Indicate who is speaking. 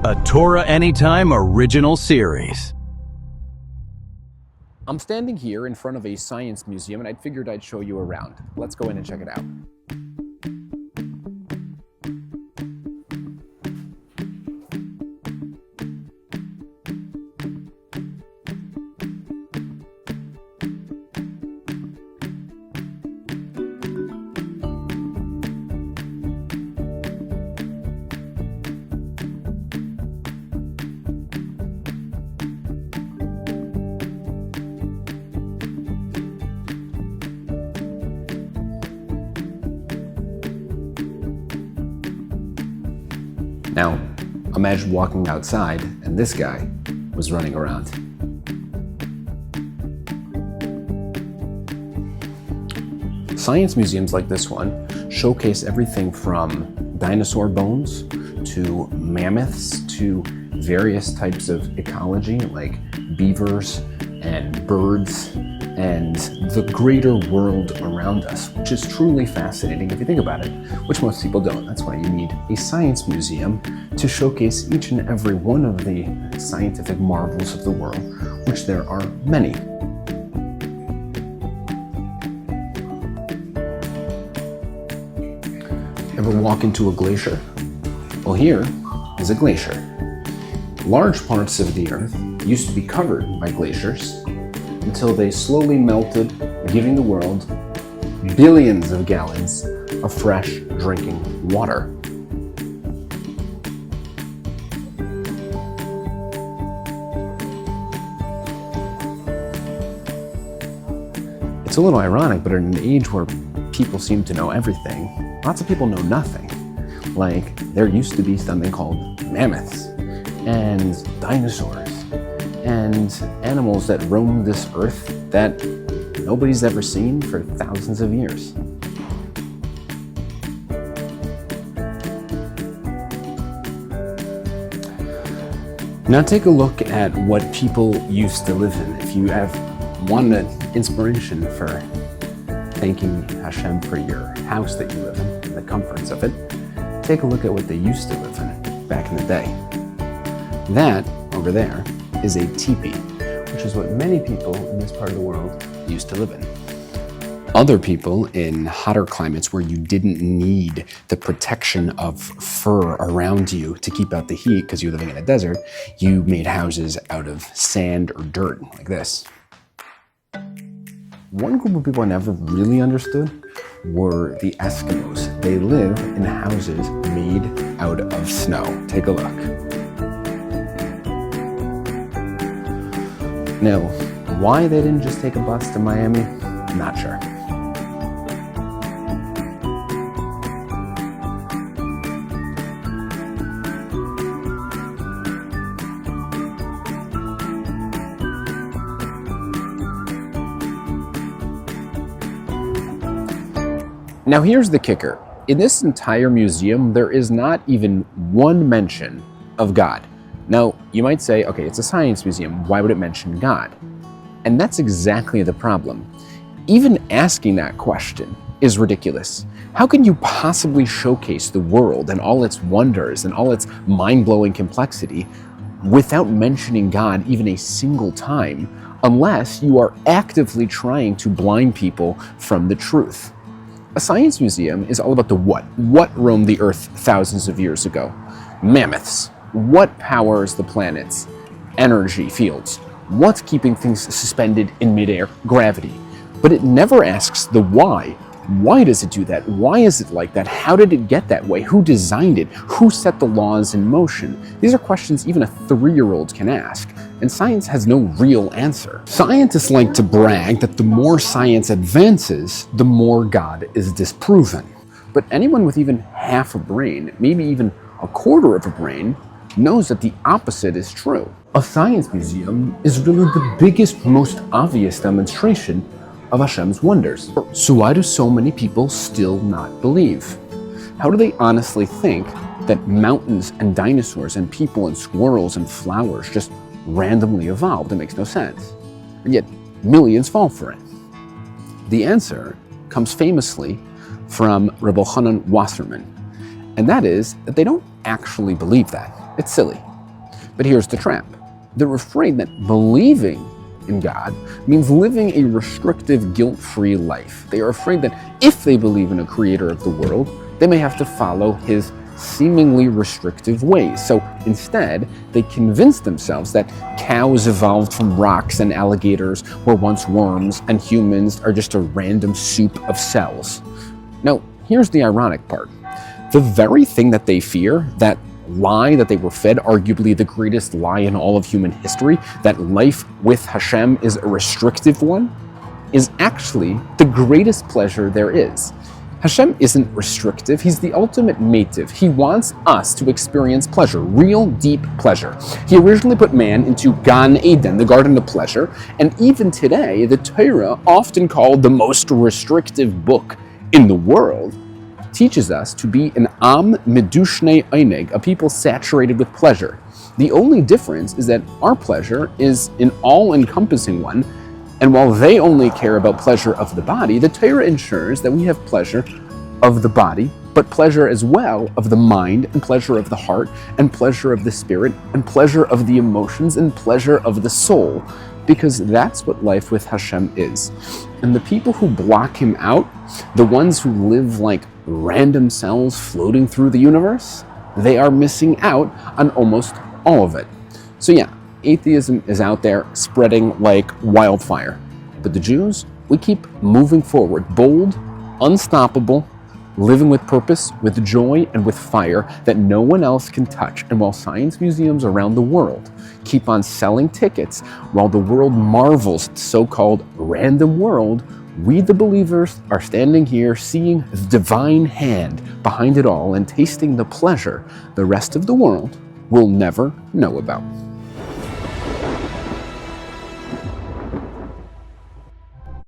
Speaker 1: a Torah Anytime original series.
Speaker 2: I'm standing here in front of a science museum and I figured I'd show you around. Let's go in and check it out. Now, imagine walking outside and this guy was running around. Science museums like this one showcase everything from dinosaur bones to mammoths to various types of ecology like beavers and birds and the greater world around us, which is truly fascinating if you think about it, which most people don't. That's why you need a science museum to showcase each and every one of the scientific marvels of the world, which there are many. Ever walk into a glacier? Well, here is a glacier. Large parts of the Earth used to be covered by glaciers until they slowly melted, giving the world billions of gallons of fresh drinking water. It's a little ironic, but in an age where people seem to know everything, lots of people know nothing. Like, there used to be something called mammoths and dinosaurs and animals that roam this earth that nobody's ever seen for thousands of years. Now take a look at what people used to live in. If you have wanted inspiration for thanking Hashem for your house that you live in and the comforts of it, take a look at what they used to live in back in the day. That, over there, is a teepee, which is what many people in this part of the world used to live in. Other people in hotter climates where you didn't need the protection of fur around you to keep out the heat because you're living in a desert, you made houses out of sand or dirt like this. One group of people I never really understood were the Eskimos. They live in houses made out of snow. Take a look. Now, why they didn't just take a bus to Miami, not sure. Now here's the kicker. In this entire museum, there is not even one mention of God. Now, you might say, okay, it's a science museum, why would it mention God? And that's exactly the problem. Even asking that question is ridiculous. How can you possibly showcase the world and all its wonders and all its mind-blowing complexity without mentioning God even a single time, unless you are actively trying to blind people from the truth? A science museum is all about the what. What roamed the earth thousands of years ago? Mammoths. What powers the planets? Energy fields. What's keeping things suspended in midair? Gravity. But it never asks the why. Why does it do that? Why is it like that? How did it get that way? Who designed it? Who set the laws in motion? These are questions even a 3-year-old can ask, and science has no real answer. Scientists like to brag that the more science advances, the more God is disproven. But anyone with even half a brain, maybe even a quarter of a brain, knows that the opposite is true. A science museum is really the biggest, most obvious demonstration of Hashem's wonders. So why do so many people still not believe? How do they honestly think that mountains and dinosaurs and people and squirrels and flowers just randomly evolved? It makes no sense. And yet millions fall for it. The answer comes famously from Rabbi Hanan Wasserman, and that is that they don't actually believe that. It's silly. But here's the trap. They're afraid that believing in God means living a restrictive, guilt-free life. They are afraid that if they believe in a creator of the world, they may have to follow his seemingly restrictive ways. So instead, they convince themselves that cows evolved from rocks and alligators were once worms and humans are just a random soup of cells. Now, here's the ironic part. The very thing that they fear, that lie that they were fed, arguably the greatest lie in all of human history, that life with Hashem is a restrictive one, is actually the greatest pleasure there is. Hashem isn't restrictive, he's the ultimate mative. He wants us to experience pleasure, real deep pleasure. He originally put man into Gan Eden, the garden of pleasure, and even today, the Torah, often called the most restrictive book in the world, teaches us to be an Am Medushne Eineg, a people saturated with pleasure. The only difference is that our pleasure is an all-encompassing one, and while they only care about pleasure of the body, the Torah ensures that we have pleasure of the body, but pleasure as well of the mind, and pleasure of the heart, and pleasure of the spirit, and pleasure of the emotions, and pleasure of the soul, because that's what life with Hashem is. And the people who block him out, the ones who live like random cells floating through the universe, they are missing out on almost all of it. So yeah, atheism is out there spreading like wildfire. But the Jews, we keep moving forward, bold, unstoppable, living with purpose, with joy, and with fire that no one else can touch. And while science museums around the world keep on selling tickets, while the world marvels at the so-called random world, we the believers are standing here seeing the divine hand behind it all and tasting the pleasure the rest of the world will never know about.